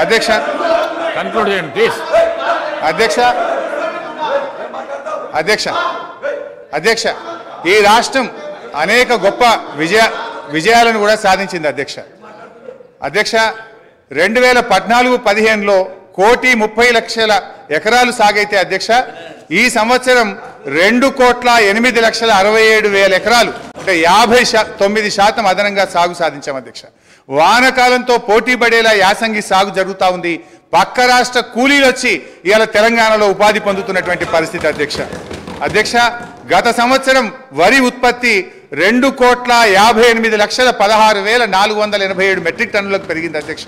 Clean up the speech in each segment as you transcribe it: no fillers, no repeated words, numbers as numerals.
అధ్యక్ష కన్క్లూడ్ చేయండి ప్లీజ్. అధ్యక్ష అధ్యక్ష అధ్యక్ష ఈ రాష్ట్రం అనేక గొప్ప విజయాలను కూడా సాధించింది అధ్యక్ష. అధ్యక్ష 2014-15లో 1,30,00,000 ఎకరాలు సాగైతే అధ్యక్ష ఈ సంవత్సరం 2,08,67,000 ఎకరాలు అంటే 59% అదనంగా సాగు సాధించాం అధ్యక్ష. వానకాలంతో పోటీ పడేలా యాసంగి సాగు జరుగుతూ ఉంది. పక్క రాష్ట్ర కూలీలు వచ్చి ఇవాళ తెలంగాణలో ఉపాధి పొందుతున్నటువంటి పరిస్థితి అధ్యక్ష. అధ్యక్ష గత సంవత్సరం వరి ఉత్పత్తి 2,58,16,487 మెట్రిక్ టన్నులకు పెరిగింది అధ్యక్ష.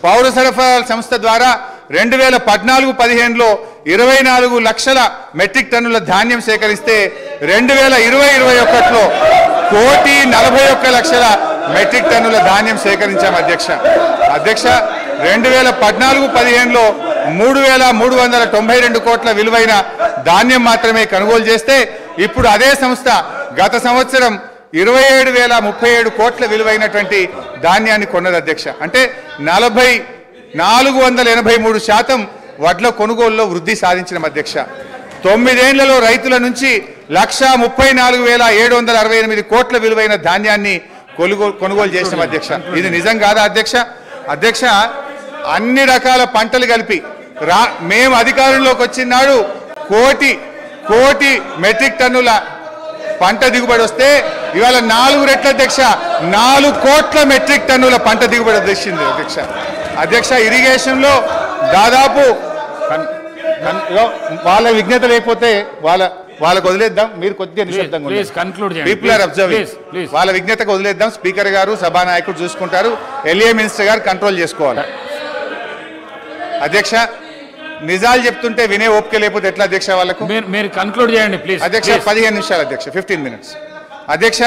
పౌర సరఫరాల సంస్థ ద్వారా 2014-15లో 24 లక్షల మెట్రిక్ టన్నుల ధాన్యం సేకరిస్తే 2020-21లో 1,41,00,000 మెట్రిక్ టన్నుల ధాన్యం సేకరించాం అధ్యక్ష. అధ్యక్ష 2014-15లో 3,392 కోట్ల విలువైన ధాన్యం మాత్రమే కొనుగోలు చేస్తే ఇప్పుడు అదే సంస్థ గత సంవత్సరం 27,037 కోట్ల విలువైనటువంటి ధాన్యాన్ని కొన్నది అధ్యక్ష. అంటే 483% వడ్ల కొనుగోలులో వృద్ధి సాధించిన అధ్యక్ష. 9 ఏళ్లలో రైతుల నుంచి 1,34,768 కోట్ల విలువైన ధాన్యాన్ని కొనుగోలు చేసిన అధ్యక్ష. ఇది నిజం కాదా అధ్యక్ష? అధ్యక్ష అన్ని రకాల పంటలు కలిపి మేము అధికారంలోకి వచ్చిన నాడు కోటి మెట్రిక్ టన్నుల పంట దిగుబడి వస్తే ఇవాళ 4 రెట్ల అధ్యక్ష 4 కోట్ల మెట్రిక్ టన్నుల పంట దిగుబడి వచ్చింది అధ్యక్ష. అధ్యక్ష ఇరిగేషన్లో దాదాపు వాళ్ళ విజ్ఞత లేకపోతే వాళ్ళకు వదిలేద్దాం. మీరు కొద్దిగా నిశ్శబ్దంగా పీపుల్ ఆర్ అబ్జర్వింగ్. వాళ్ళ విజ్ఞతకు వదిలేద్దాం. స్పీకర్ గారు సభానాయకుడు చూసుకుంటారు. ఎల్ఏ మినిస్టర్ గారు కంట్రోల్ చేసుకోవాలి. అధ్యక్ష నిజాలు చెప్తుంటే వినే ఓపిక లేకపోతే ఎట్లా అధ్యక్ష వాళ్ళకు? మీరు కంక్లూడ్ చేయండి ప్లీజ్. అధ్యక్ష 15 నిమిషాలు అధ్యక్ష 15 minutes. అధ్యక్ష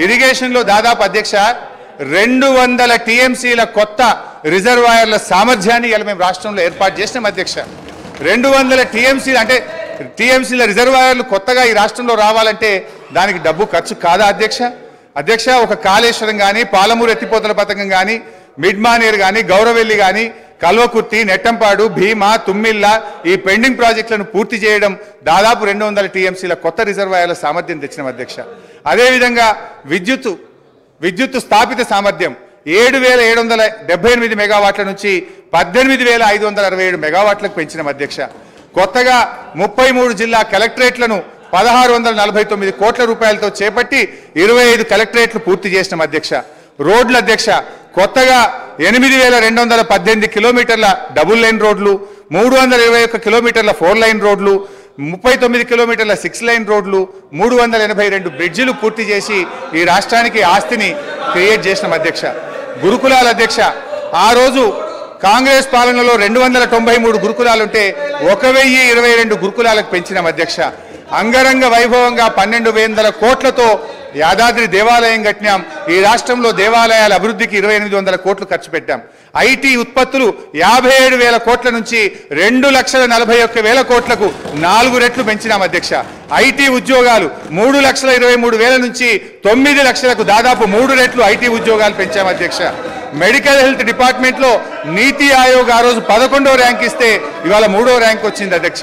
ఇరిగేషన్లో దాదాపు అధ్యక్ష 200 TMCల కొత్త రిజర్వాయర్ల సామర్థ్యాన్ని ఇలా మేము రాష్ట్రంలో ఏర్పాటు చేసినాం అధ్యక్ష. 200 TMCలు అంటే TMCల రిజర్వాయర్లు కొత్తగా ఈ రాష్ట్రంలో రావాలంటే దానికి డబ్బు ఖర్చు కాదా అధ్యక్ష? అధ్యక్ష ఒక కాళేశ్వరం కానీ, పాలమూరు ఎత్తిపోతల పథకం కానీ, మిడ్మానేర్ కానీ, గౌరవెల్లి కానీ, కల్వకుర్తి, నెట్టంపాడు, భీమా, తుమ్మిళ్ళ ఈ పెండింగ్ ప్రాజెక్టులను పూర్తి చేయడం దాదాపు 200 TMCల కొత్త రిజర్వాయర్ల సామర్థ్యం తెచ్చిన అధ్యక్ష. అదేవిధంగా విద్యుత్ స్థాపిత సామర్థ్యం 7,778 మెగావాట్ల నుంచి 18,567 మెగావాట్లకు పెంచిన అధ్యక్ష. కొత్తగా 33 జిల్లా కలెక్టరేట్లను 1,649 కోట్ల రూపాయలతో చేపట్టి 25 కలెక్టరేట్లు పూర్తి చేసిన అధ్యక్ష. రోడ్ల అధ్యక్ష కొత్తగా 8,218 కిలోమీటర్ల డబుల్ లైన్ రోడ్లు, 321 కిలోమీటర్ల 4 లైన్ రోడ్లు, 39 కిలోమీటర్ల 6 లైన్ రోడ్లు, 382 బ్రిడ్జిలు పూర్తి చేసి ఈ రాష్ట్రానికి ఆస్తిని క్రియేట్ చేసిన అధ్యక్ష. గురుకులాల అధ్యక్ష ఆ రోజు కాంగ్రెస్ పాలనలో 293 గురుకులాలుంటే 1,022 గురుకులాలకు పెంచిన అధ్యక్ష. అంగరంగ వైభవంగా 1,200 కోట్లతో యాదాద్రి దేవాలయం కట్టినాం. ఈ రాష్ట్రంలో దేవాలయాల అభివృద్ధికి 2,800 కోట్లు ఖర్చు పెట్టాం. ఐటీ ఉత్పత్తులు 57,000 కోట్ల నుంచి 2,41,000 కోట్లకు 4 రెట్లు పెంచినాం అధ్యక్ష. ఐటీ ఉద్యోగాలు 3,23,000 నుంచి 9 లక్షలకు దాదాపు 3 రెట్లు ఐటీ ఉద్యోగాలు పెంచాం అధ్యక్ష. మెడికల్ హెల్త్ డిపార్ట్మెంట్లో నీతి ఆయోగ్ ఆ రోజు 11వ ర్యాంక్ ఇస్తే ఇవాళ 3వ ర్యాంక్ వచ్చింది అధ్యక్ష.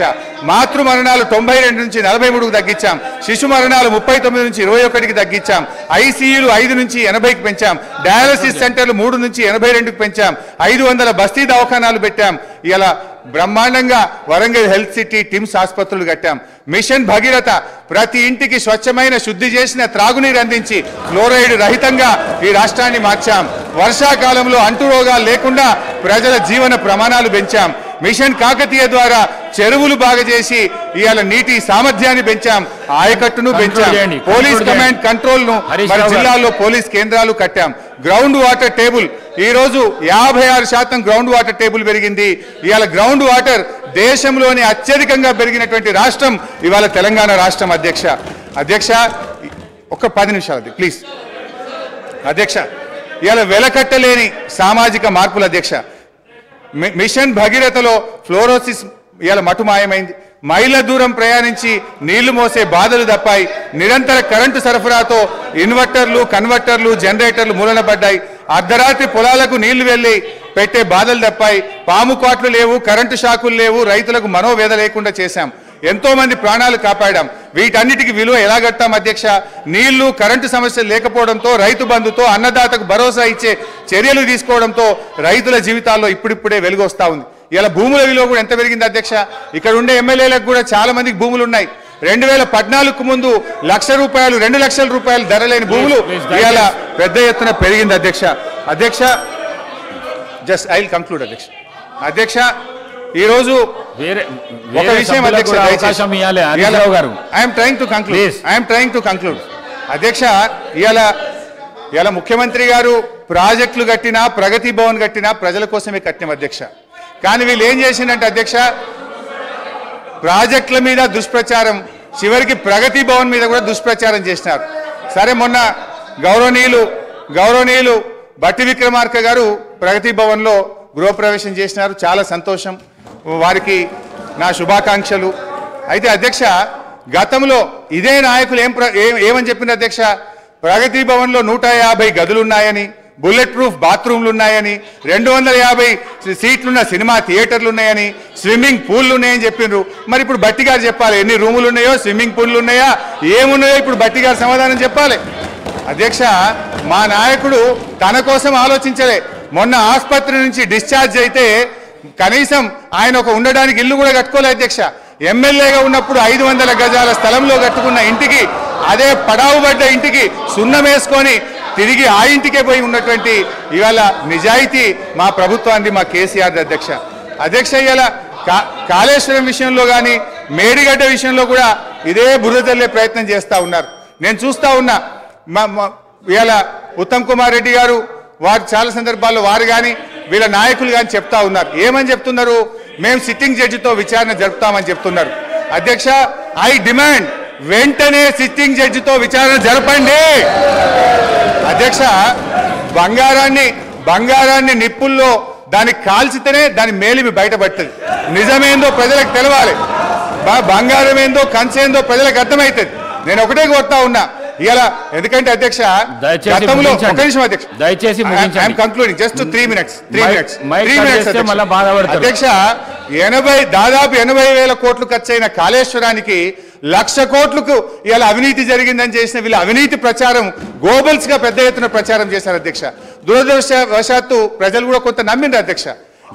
మాతృ మరణాలు 92 నుంచి 43కు తగ్గించాం. శిశు మరణాలు 39 నుంచి 21కి తగ్గించాం. ఐసీయూలు 5 నుంచి 80కి పెంచాం. డయాలసిస్ సెంటర్లు 3 నుంచి 82కి పెంచాం. 500 బస్తీ దవాఖానాలు పెట్టాం. ఇలా బ్రహ్మాండంగా వరంగల్ హెల్త్ సిటీ టిమ్స్ ఆసుపత్రులు కట్టాం. మిషన్ భగీరథ ప్రతి ఇంటికి స్వచ్ఛమైన శుద్ధి చేసిన త్రాగునీరు అందించి ఫ్లోరైడ్ రహితంగా ఈ రాష్ట్రాన్ని మార్చాం. వర్షాకాలంలో అంటురోగాలు లేకుండా ప్రజల జీవన ప్రమాణాలు పెంచాం. మిషన్ కాకతీయ ద్వారా చెరువులు బాగా చేసి ఇవాళ నీటి సామర్థ్యాన్ని పెంచాం. ఆయకట్టును పెంచాం. పోలీస్ కమాండ్ కంట్రోల్ ను మన జిల్లాల్లో పోలీస్ కేంద్రాలు కట్టాం. గ్రౌండ్ వాటర్ టేబుల్ ఈ రోజు 56% గ్రౌండ్ వాటర్ టేబుల్ పెరిగింది. ఇవాళ గ్రౌండ్ వాటర్ దేశంలోని అత్యధికంగా పెరిగినటువంటి రాష్ట్రం ఇవాళ తెలంగాణ రాష్ట్రం అధ్యక్ష. ఒక 10 నిమిషాలు ప్లీజ్ అధ్యక్ష. ఇవాళ వెలకట్టలేని సామాజిక మార్పుల అధ్యక్ష. మిషన్ భగీరథలో ఫ్లోరోసిస్ ఇవాళ మటుమాయమైంది. మైళ్ళ దూరం ప్రయాణించి నీళ్లు మోసే బాధలు తప్పాయి. నిరంతర కరెంటు సరఫరాతో ఇన్వర్టర్లు, కన్వర్టర్లు, జనరేటర్లు మూలన పడ్డాయి. అర్ధరాత్రి పొలాలకు నీళ్లు వెళ్ళి పెట్టే బాధలు తప్పాయి, పాము కాట్లు లేవు, కరెంటు షాకులు లేవు, రైతులకు మనోవేద లేకుండా చేశాం, ఎంతో మంది ప్రాణాలు కాపాడాం. వీటన్నిటికి విలువ ఎలా కట్టాం అధ్యక్ష? నీళ్లు, కరెంటు సమస్యలు లేకపోవడంతో, రైతు బంధుతో, అన్నదాతకు భరోసా ఇచ్చే చర్యలు తీసుకోవడంతో రైతుల జీవితాల్లో ఇప్పుడిప్పుడే వెలుగు వస్తూ ఉంది. ఇలా భూముల విలువ కూడా ఎంత పెరిగింది అధ్యక్ష? ఇక్కడ ఉండే ఎమ్మెల్యేలకు కూడా చాలా మందికి భూములు ఉన్నాయి. 2014కు ముందు ₹1,00,000, 2 లక్షల రూపాయలు ధర లేని భూములు ఇవాళ పెద్ద ఎత్తున పెరిగింది అధ్యక్ష. అధ్యక్ష జస్ట్ ఐ విల్ కంక్లూడ్ అధ్యక్ష. అధ్యక్ష ఈరోజు ఒక విషయం అధ్యక్ష, ఐఎమ్ ట్రైంగ్ టు కంక్లూడ్ అధ్యక్ష. ఇవాళ ముఖ్యమంత్రి గారు ప్రాజెక్టులు కట్టినా, ప్రగతి భవన్ కట్టినా ప్రజల కోసమే కట్టినాం అధ్యక్ష. కానీ వీళ్ళు ఏం చేసిందంటే అధ్యక్ష, ప్రాజెక్టుల మీద దుష్ప్రచారం, చివరికి ప్రగతి భవన్ మీద కూడా దుష్ప్రచారం చేసినారు. సరే, మొన్న గౌరవనీయులు బట్టి విక్రమార్క గారు ప్రగతి భవన్లో గృహప్రవేశం చేసినారు, చాలా సంతోషం, వారికి నా శుభాకాంక్షలు. అయితే అధ్యక్ష, గతంలో ఇదే నాయకులు ఏమని చెప్పిన అధ్యక్ష, ప్రగతి భవన్లో 150 గదులున్నాయని, బుల్లెట్ ప్రూఫ్ బాత్రూమ్లు ఉన్నాయని, 250 సీట్లున్న సినిమా థియేటర్లు ఉన్నాయని, స్విమ్మింగ్ పూల్లు ఉన్నాయని చెప్పిండ్రు. మరి ఇప్పుడు బట్టి గారు చెప్పాలి, ఎన్ని రూములు ఉన్నాయో, స్విమ్మింగ్ పూల్లు ఉన్నాయా, ఏమున్నాయో ఇప్పుడు బట్టి గారు సమాధానం చెప్పాలి. అధ్యక్ష, మా నాయకుడు తన కోసం ఆలోచించలే. మొన్న ఆసుపత్రి నుంచి డిశ్చార్జ్ అయితే కనీసం ఆయన ఒక ఉండడానికి ఇల్లు కూడా కట్టుకోలే అధ్యక్ష. ఎమ్మెల్యేగా ఉన్నప్పుడు 500 గజాల స్థలంలో కట్టుకున్న ఇంటికి, అదే పడావుబడ్డ ఇంటికి సున్నం వేసుకొని తిరిగి ఆ ఇంటికే పోయి ఉన్నటువంటి ఇవాళ నిజాయితీ మా ప్రభుత్వాన్ని, మా కేసీఆర్ అధ్యక్ష. ఇవాళ కాళేశ్వరం విషయంలో కానీ, మేడిగడ్డ విషయంలో కూడా ఇదే బురద చల్లే ప్రయత్నం చేస్తూ ఉన్నారు. నేను చూస్తూ ఉన్నా, ఇవాళ ఉత్తమ్ కుమార్ రెడ్డి గారు వారు చాలా సందర్భాల్లో వారు కానీ వీళ్ళ నాయకులు కానీ చెప్తా ఉన్నారు. ఏమని చెప్తున్నారు? మేము సిట్టింగ్ జడ్జితో విచారణ జరుపుతామని చెప్తున్నారు. అధ్యక్ష, ఐ డిమాండ్ వెంటనే సిట్టింగ్ జడ్జితో విచారణ జరపండి. అధ్యక్ష, బంగారాన్ని నిప్పుల్లో దాన్ని కాల్చితేనే దాని మేలిమి బయటపడుతుంది. నిజమేందో ప్రజలకు తెలవాలి, బంగారం ఏందో కంచేందో ప్రజలకు అర్థమవుతుంది. నేను ఒకటే కోరుతా ఉన్నా ఇలా, ఎందుకంటే అధ్యక్ష గతంలో ఒక నిమిషం అధ్యక్ష, దయచేసి కంక్లూడింగ్ జస్ట్ 3 minutes అధ్యక్ష. దాదాపు 80,000 కోట్లు ఖర్చైన కాళేశ్వరానికి 1,00,000 కోట్లకు ఇలా అవినీతి జరిగిందని చేసిన వీళ్ళ అవినీతి ప్రచారం గోబల్స్ గా పెద్ద ఎత్తున ప్రచారం చేశారు అధ్యక్ష. దురదృష్టవశాత్తు ప్రజలు కూడా కొంత నమ్మిండ్రు అధ్యక్ష.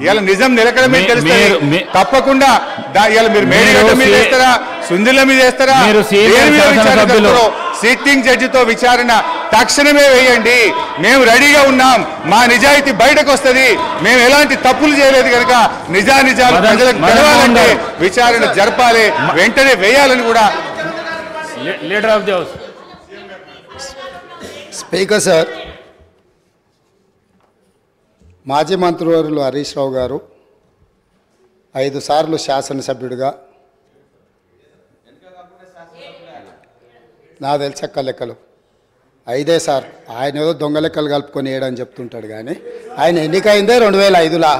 ఇవాళ నిజం నిలకడమే తెలుస్తుంది. తప్పకుండా ఇవాళ మీరు మేడిగడ్డ మీద వేస్తారా, సుందిల మీద వేస్తారా, సిట్టింగ్ జడ్జితో విచారణ తక్షణమే వేయండి. మేము రెడీగా ఉన్నాం, మా నిజాయితీ బయటకు వస్తుంది. మేము ఎలాంటి తప్పులు చేయలేదు కనుక నిజాలు ప్రజలకు తెలవాలంటే విచారణ జరపాలి, వెంటనే వేయాలని కూడా. స్పీకర్ సార్, మాజీ మంత్రివర్యులు హరీష్ రావు గారు 5 సార్లు శాసనసభ్యుడిగా, నా తెలిసక్క లెక్కలు 5 సార్లు, ఆయన ఏదో దొంగ లెక్కలు కలుపుకొని వేయడని చెప్తుంటాడు కానీ ఆయన ఎన్నికైందే 2005లో.